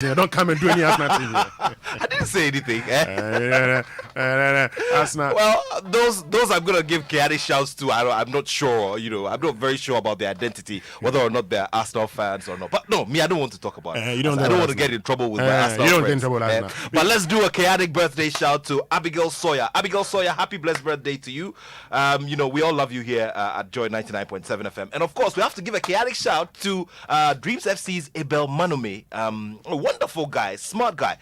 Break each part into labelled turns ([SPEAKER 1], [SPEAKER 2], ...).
[SPEAKER 1] Don't come and do any Arsenal thing here.
[SPEAKER 2] I didn't say anything.
[SPEAKER 1] Arsenal.
[SPEAKER 2] Well, those I'm gonna give chaotic shouts to. I'm not sure. I'm not very sure about their identity, whether or not they're Arsenal fans or not. But no, me, I don't want to talk about it.
[SPEAKER 1] I don't
[SPEAKER 2] want to get in trouble with my Arsenal
[SPEAKER 1] you don't
[SPEAKER 2] friends.
[SPEAKER 1] get in trouble with Arsenal.
[SPEAKER 2] But let's do a chaotic birthday shout to Abigail Sawyer. Abigail Sawyer, happy blessed birthday to you. We all love you here at Joy 99.7 FM, and of course we have to give a chaotic shout to Dreams FC's Abel Manome. A wonderful guy, smart guy.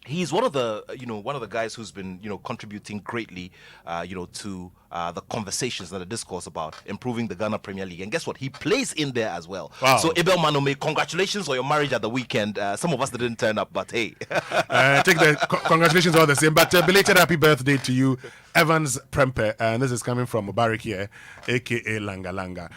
[SPEAKER 2] He's one of the guys who's been contributing greatly to the conversations and the discourse about improving the Ghana Premier League. And guess what? He plays in there as well.
[SPEAKER 1] Wow.
[SPEAKER 2] So Abel Manome, congratulations on your marriage at the weekend. Some of us didn't turn up, but hey.
[SPEAKER 1] Take the congratulations all the same. But belated happy birthday to you, Evans Prempe. And this is coming from Mubarak here, a.k.a. Langa Langa.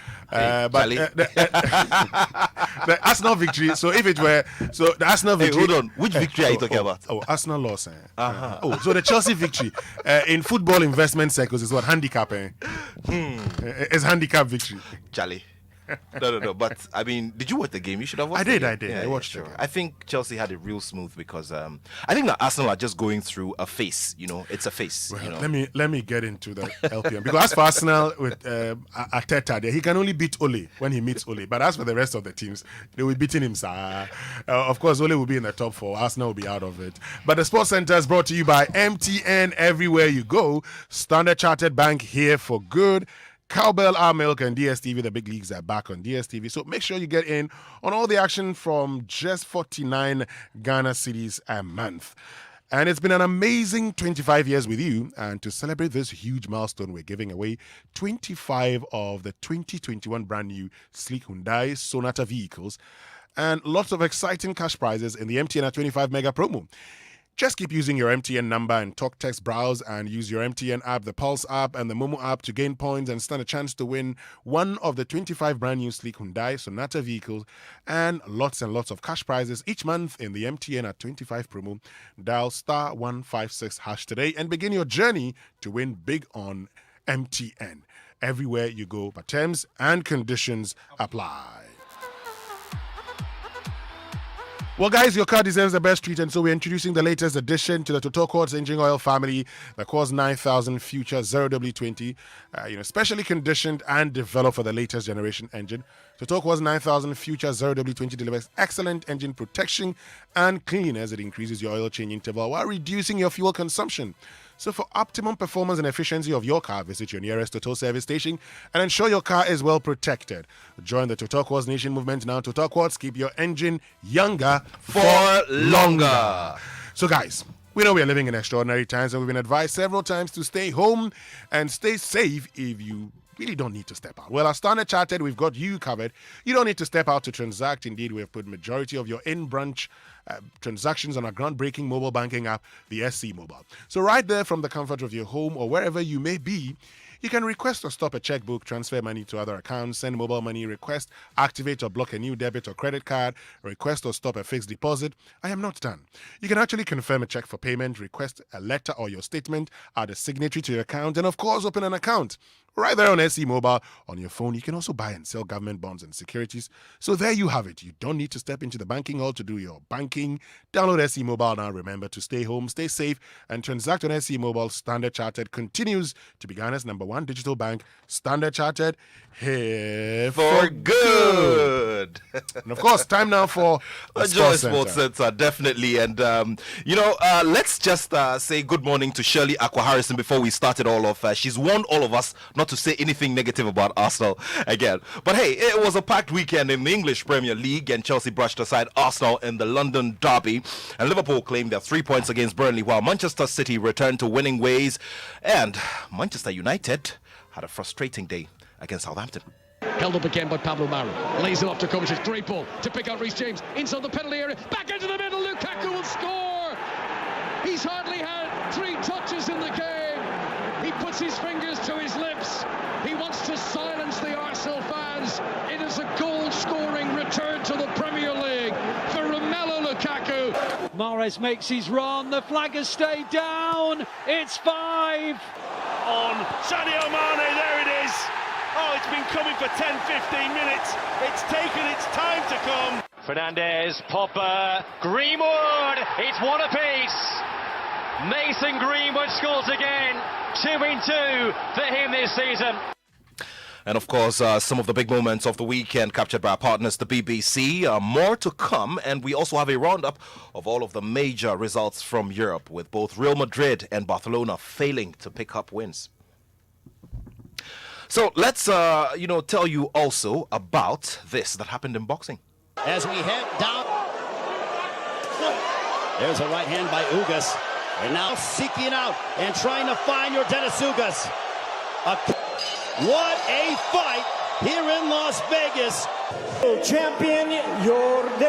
[SPEAKER 1] The Arsenal victory. So if it were... So the Arsenal victory...
[SPEAKER 2] Hey, hold on. Which victory are you talking about?
[SPEAKER 1] Arsenal loss. So the Chelsea victory. In football investment circles is what? Handicap. It's handicap victory.
[SPEAKER 2] Charlie. No. But I mean, did you watch the game? You should have watched.
[SPEAKER 1] I did.
[SPEAKER 2] Yeah,
[SPEAKER 1] I watched it.
[SPEAKER 2] I think Chelsea had it real smooth because I think that Arsenal are just going through a phase. It's a phase.
[SPEAKER 1] Well, let me get into the LPM because as for Arsenal with Arteta, he can only beat Ole when he meets Ole. But as for the rest of the teams, they will be beating him. Of course, Ole will be in the top 4. Arsenal will be out of it. But the Sports Center is brought to you by MTN. Everywhere you go, Standard Chartered Bank here for good. Cowbell, Our Milk, and DSTV, the big leagues are back on DSTV. So make sure you get in on all the action from just 49 Ghana cedis a month. And it's been an amazing 25 years with you. And to celebrate this huge milestone, we're giving away 25 of the 2021 brand new sleek Hyundai Sonata vehicles and lots of exciting cash prizes in the MTN at 25 mega promo. Just keep using your MTN number and talk, text, browse, and use your MTN app, the Pulse app, and the Momo app to gain points and stand a chance to win one of the 25 brand new sleek Hyundai Sonata vehicles and lots of cash prizes each month in the MTN at 25 promo. Dial *156# today and begin your journey to win big on MTN. Everywhere you go, but terms and conditions apply. Well, guys, your car deserves the best treat, and so we're introducing the latest addition to the Total Quartz engine oil family, the Quartz 9000 Future 0W20, specially conditioned and developed for the latest generation engine. Total Quartz 9000 Future 0W20 delivers excellent engine protection and cleanliness. It increases your oil change interval while reducing your fuel consumption. So for optimum performance and efficiency of your car, visit your nearest Total service station and ensure your car is well protected. Join the Total Quartz Nation movement now. Total Quartz, keep your engine younger
[SPEAKER 2] for longer.
[SPEAKER 1] So guys, we know we are living in extraordinary times and we've been advised several times to stay home and stay safe if you really don't need to step out. Well, at Standard Chartered, we've got you covered. You don't need to step out to transact. Indeed, we have put majority of your in-branch transactions on our groundbreaking mobile banking app, the SC Mobile. So right there from the comfort of your home or wherever you may be, you can request or stop a checkbook, transfer money to other accounts, send mobile money request, activate or block a new debit or credit card, request or stop a fixed deposit. I am not done. You can actually confirm a check for payment, request a letter or your statement, add a signatory to your account, and of course, open an account. Right there on SC Mobile. On your phone, you can also buy and sell government bonds and securities. So there you have it. You don't need to step into the banking hall to do your banking. Download SC Mobile now. Remember to stay home, stay safe, and transact on SC Mobile. Standard Chartered continues to be Ghana's #1 digital bank. Standard Chartered, here
[SPEAKER 2] for good.
[SPEAKER 1] And of course, time now for the
[SPEAKER 2] Sports Center, definitely. And let's just say good morning to Shirley Aqua Harrison before we start it all off. She's warned all of us not to say anything negative about Arsenal again. But hey, it was a packed weekend in the English Premier League, and Chelsea brushed aside Arsenal in the London derby, and Liverpool claimed their 3 points against Burnley, while Manchester City returned to winning ways, and Manchester United had a frustrating day against Southampton.
[SPEAKER 3] Held up again by Pablo Maro. Lays it off to Kovacic. Great ball to pick out Reece James. Inside the penalty area. Back into the middle. Lukaku will score. He's hardly had 3 touches in the game. He puts his fingers to his lips. He wants to silence the Arsenal fans. It is a goal-scoring return to the Premier League for Romelu Lukaku.
[SPEAKER 4] Mahrez makes his run. The flag has stayed down. It's 5.
[SPEAKER 5] On Sadio Mane, there it is. Oh, it's been coming for 10-15 minutes. It's taken its time to come.
[SPEAKER 6] Fernandez, Popper, Greenwood. It's one apiece. Mason Greenwood scores again. 2-2 for him this season.
[SPEAKER 2] And of course, some of the big moments of the weekend captured by our partners, the BBC. More to come, and we also have a roundup of all of the major results from Europe, with both Real Madrid and Barcelona failing to pick up wins. So let's, tell you also about this that happened in boxing.
[SPEAKER 7] As we head down, there's a right hand by Ugas, and now seeking out and trying to find your Dennis Ugas. What a fight here in Las Vegas.
[SPEAKER 8] Champion Yordanis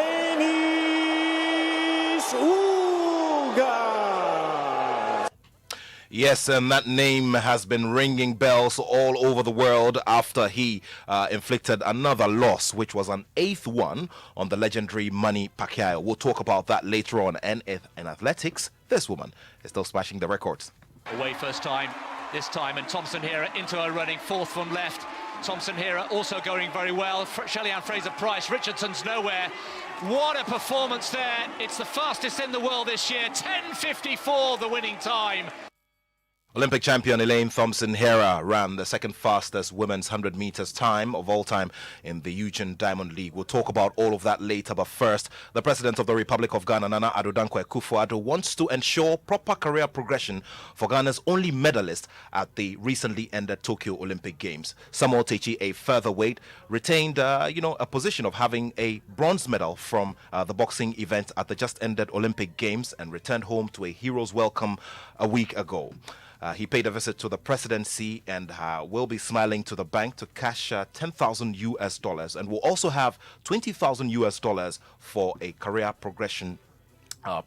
[SPEAKER 8] Ugas.
[SPEAKER 2] Yes, and that name has been ringing bells all over the world after he inflicted another loss, which was an 8th one on the legendary Manny Pacquiao. We'll talk about that later on. And in athletics, this woman is still smashing the records.
[SPEAKER 9] Away first time. This time, and Thompson here into her running, 4th from left. Thompson here also going very well. Shelley-Ann Fraser-Price, Richardson's nowhere. What a performance there. It's the fastest in the world this year. 10:54 the winning time.
[SPEAKER 2] Olympic champion Elaine Thompson-Herah ran the second fastest women's 100 meters time of all time in the Eugene Diamond League. We'll talk about all of that later, but first, the President of the Republic of Ghana, Nana Addo Dankwa Akufo-Addo, wants to ensure proper career progression for Ghana's only medalist at the recently ended Tokyo Olympic Games. Samuel Techi, a featherweight, retained a position of having a bronze medal from the boxing event at the just ended Olympic Games and returned home to a hero's welcome a week ago. He paid a visit to the presidency and will be smiling to the bank to cash $10,000 and will also have $20,000 for a career progression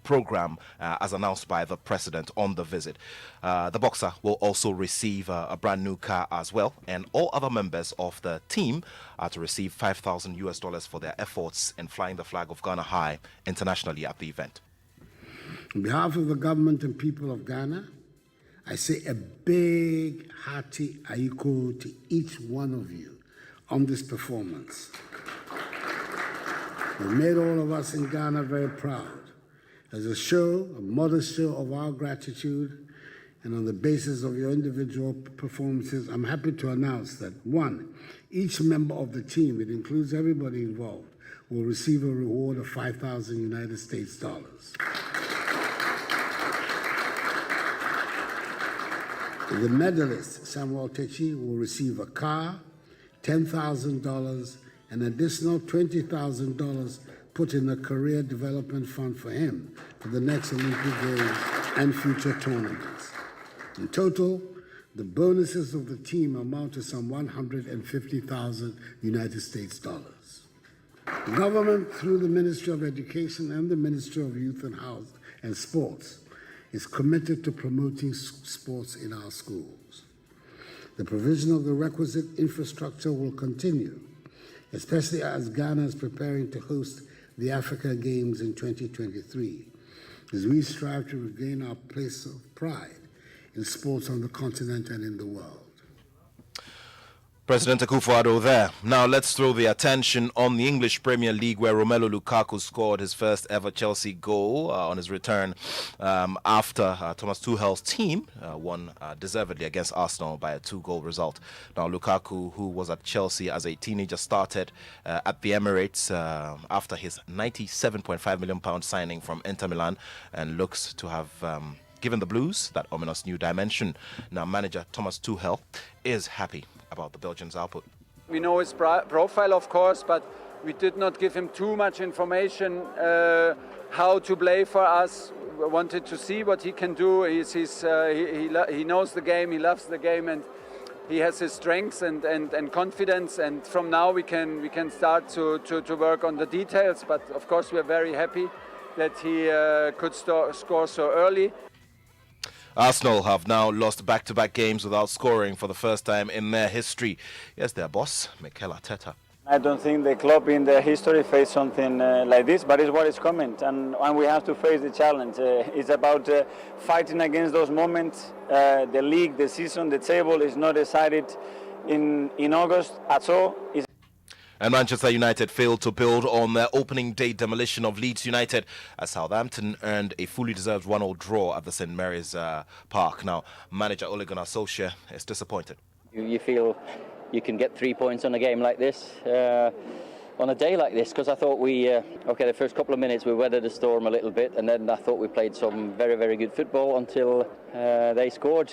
[SPEAKER 2] program as announced by the president on the visit. The boxer will also receive a brand new car as well, and all other members of the team are to receive $5,000 for their efforts in flying the flag of Ghana high internationally at the event.
[SPEAKER 10] On behalf of the government and people of Ghana, I say a big, hearty aiko to each one of you on this performance. You made all of us in Ghana very proud. As a show, a modest show of our gratitude, and on the basis of your individual performances, I'm happy to announce that, 1, each member of the team, it includes everybody involved, will receive a reward of $5,000 United States dollars. The medalist, Samuel Techi, will receive a car, $10,000, an additional $20,000 put in a career development fund for him for the next Olympic Games and future tournaments. In total, the bonuses of the team amount to some $150,000 United States dollars. The government, through the Ministry of Education and the Ministry of Youth and Health and Sports, is committed to promoting sports in our schools. The provision of the requisite infrastructure will continue, especially as Ghana is preparing to host the Africa Games in 2023, as we strive to regain our place of pride in sports on the continent and in the world.
[SPEAKER 2] President Akufo-Addo there. Now let's throw the attention on the English Premier League, where Romelu Lukaku scored his first ever Chelsea goal on his return after Thomas Tuchel's team won deservedly against Arsenal by a 2-goal result. Now Lukaku, who was at Chelsea as a teenager, started at the Emirates after his £97.5 million signing from Inter Milan, and looks to have given the Blues that ominous new dimension. Now manager Thomas Tuchel is happy about the Belgians' output.
[SPEAKER 11] We know his profile, of course, but we did not give him too much information how to play for us. We wanted to see what he can do. He knows the game, he loves the game, and he has his strengths and confidence. And from now we can start to work on the details. But of course we are very happy that he could score so early.
[SPEAKER 2] Arsenal have now lost back-to-back games without scoring for the first time in their history. Yes, their boss, Mikel Arteta.
[SPEAKER 12] I don't think the club in their history faced something like this, but it's what is coming, and we have to face the challenge. It's about fighting against those moments. The league, the season, the table is not decided in August at all.
[SPEAKER 2] And Manchester United failed to build on their opening day demolition of Leeds United as Southampton earned a fully deserved 1-0 draw at the St Mary's Park. Now, manager Ole Gunnar Solskjaer is disappointed.
[SPEAKER 13] You feel you can get 3 points on a game like this, on a day like this, because I thought the first couple of minutes we weathered the storm a little bit, and then I thought we played some very, very good football until they scored.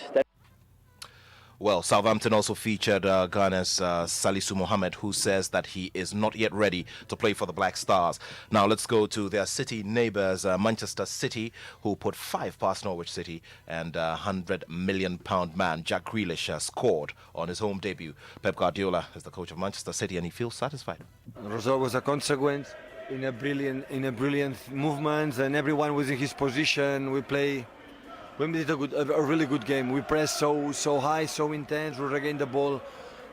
[SPEAKER 2] Well, Southampton also featured Ghana's Salisu Mohammed, who says that he is not yet ready to play for the Black Stars. Now, let's go to their city neighbours, Manchester City, who put 5 past Norwich City, and £100 million man Jack Grealish scored on his home debut. Pep Guardiola is the coach of Manchester City, and he feels satisfied.
[SPEAKER 14] The result was a consequence in a brilliant movement, and everyone was in his position. We did a really good game. We pressed so high, so intense. We regained the ball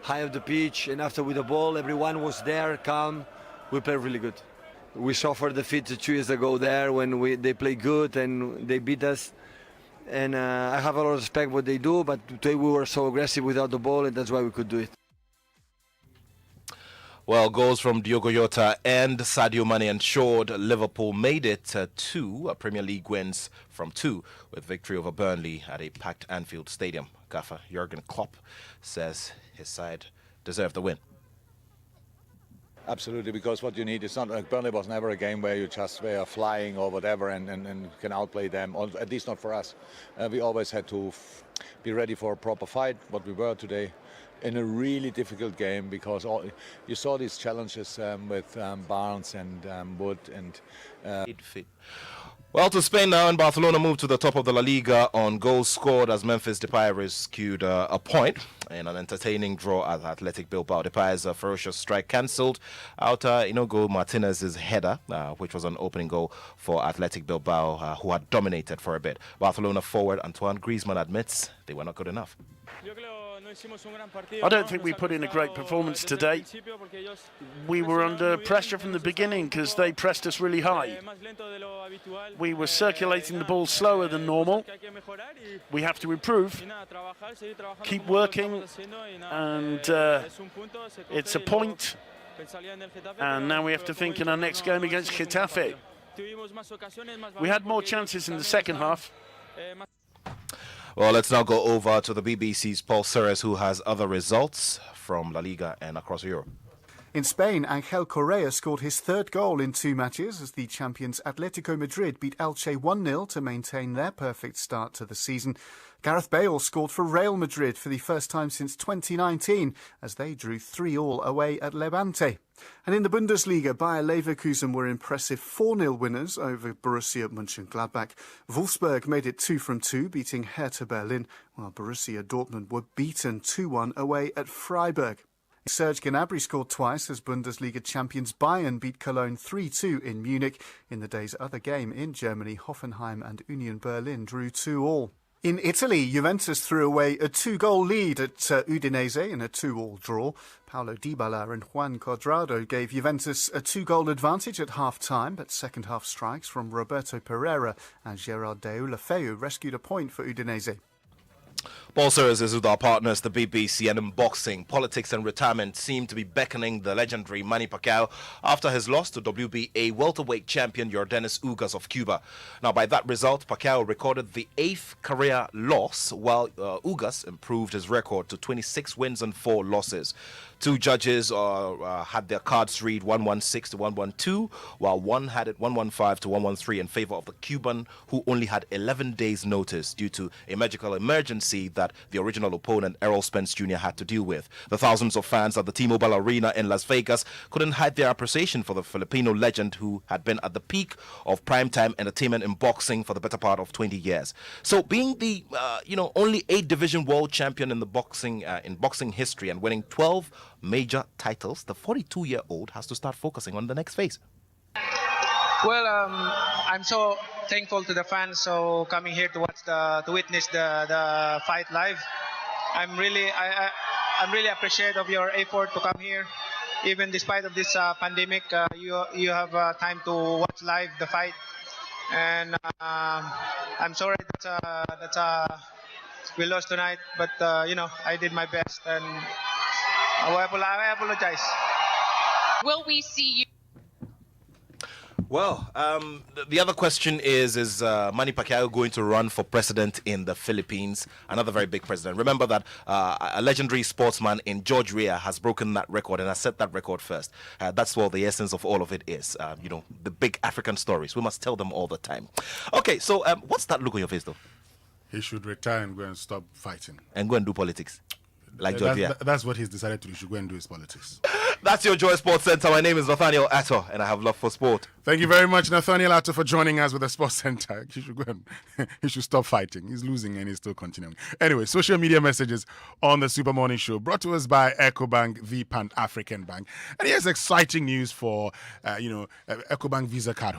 [SPEAKER 14] high of the pitch, and after with the ball, everyone was there, calm. We played really good. We suffered defeat 2 years ago there when they played good and they beat us. And I have a lot of respect what they do, but today we were so aggressive without the ball, and that's why we could do it.
[SPEAKER 2] Well, goals from Diogo Jota and Sadio Mane ensured Liverpool made it 2 Premier League wins from 2 with victory over Burnley at a packed Anfield Stadium. Gaffer Jurgen Klopp says his side deserved the win.
[SPEAKER 15] Absolutely, because what you need is not like Burnley was never a game where you just were flying or whatever and can outplay them, or at least not for us. We always had to be ready for a proper fight, what we were today. In a really difficult game, because you saw these challenges with Barnes and Wood and.
[SPEAKER 2] Well, to Spain now, and Barcelona moved to the top of the La Liga on goals scored as Memphis Depay rescued a point in an entertaining draw at Athletic Bilbao. Depay's ferocious strike cancelled out Inigo Martinez's header, which was an opening goal for Athletic Bilbao, who had dominated for a bit. Barcelona forward Antoine Griezmann admits they were not good enough.
[SPEAKER 16] I don't think we put in a great performance today. We were under pressure from the beginning because they pressed us really high. We were circulating the ball slower than normal. We have to improve, keep working, and it's a point. And now we have to think in our next game against Getafe. We had more chances in the second half.
[SPEAKER 2] Well, let's now go over to the BBC's Paul Serres, who has other results from La Liga and across Europe.
[SPEAKER 17] In Spain, Angel Correa scored his 3rd goal in 2 matches as the champions Atletico Madrid beat Elche 1-0 to maintain their perfect start to the season. Gareth Bale scored for Real Madrid for the first time since 2019 as they drew 3-3 away at Levante. And in the Bundesliga, Bayer Leverkusen were impressive 4-0 winners over Borussia Mönchengladbach. Wolfsburg made it 2 from 2, beating Hertha Berlin, while Borussia Dortmund were beaten 2-1 away at Freiburg. Serge Gnabry scored twice as Bundesliga champions Bayern beat Cologne 3-2 in Munich. In the day's other game in Germany, Hoffenheim and Union Berlin drew 2-2. In Italy, Juventus threw away a 2-goal lead at Udinese in a 2-2 draw. Paulo Dybala and Juan Cuadrado gave Juventus a 2-goal advantage at half-time, but second-half strikes from Roberto Pereira and Gerard Deulofeu rescued a point for Udinese.
[SPEAKER 2] Paul Serres is with our partners, the BBC, and in boxing, politics and retirement seem to be beckoning the legendary Manny Pacquiao after his loss to WBA welterweight champion Yordenis Ugas of Cuba. Now, by that result, Pacquiao recorded the 8th career loss, while Ugas improved his record to 26 wins and 4 losses. 2 judges had their cards read 116 to 112, while one had it 115 to 113 in favor of the Cuban, who only had 11 days' notice due to a medical emergency that the original opponent, Errol Spence Jr., had to deal with. The thousands of fans at the T-Mobile Arena in Las Vegas couldn't hide their appreciation for the Filipino legend who had been at the peak of primetime entertainment in boxing for the better part of 20 years. So being the only 8-division world champion in boxing history and winning 12 major titles, the 42-year-old has to start focusing on the next phase.
[SPEAKER 18] Well, I'm so thankful to the fans so coming here to watch to witness the fight live. I'm really appreciative of your effort to come here, even despite of this pandemic. You have time to watch live the fight, and I'm sorry that we lost tonight, but I did my best, and I apologize.
[SPEAKER 19] Will we see you?
[SPEAKER 2] Well, the other question is Manny Pacquiao going to run for president in the Philippines? Another very big president. Remember that a legendary sportsman in George Weah has broken that record and has set that record first. That's what the essence of all of it is. The big African stories. We must tell them all the time. Okay, so what's that look on your face, though?
[SPEAKER 1] He should retire and go and stop fighting.
[SPEAKER 2] And go and do politics. Like George Weah.
[SPEAKER 1] That's what he's decided to do. He should go and do his politics.
[SPEAKER 2] That's your Joy Sports Center. My name is Nathaniel Atto, and I have love for sport.
[SPEAKER 1] Thank you very much, Nathaniel Atto, for joining us with the Sports Center. He should go and he should stop fighting. He's losing and he's still continuing. Anyway, social media messages on the Super Morning Show brought to us by EcoBank, the Pan-African Bank. And here's exciting news for, EcoBank Visa card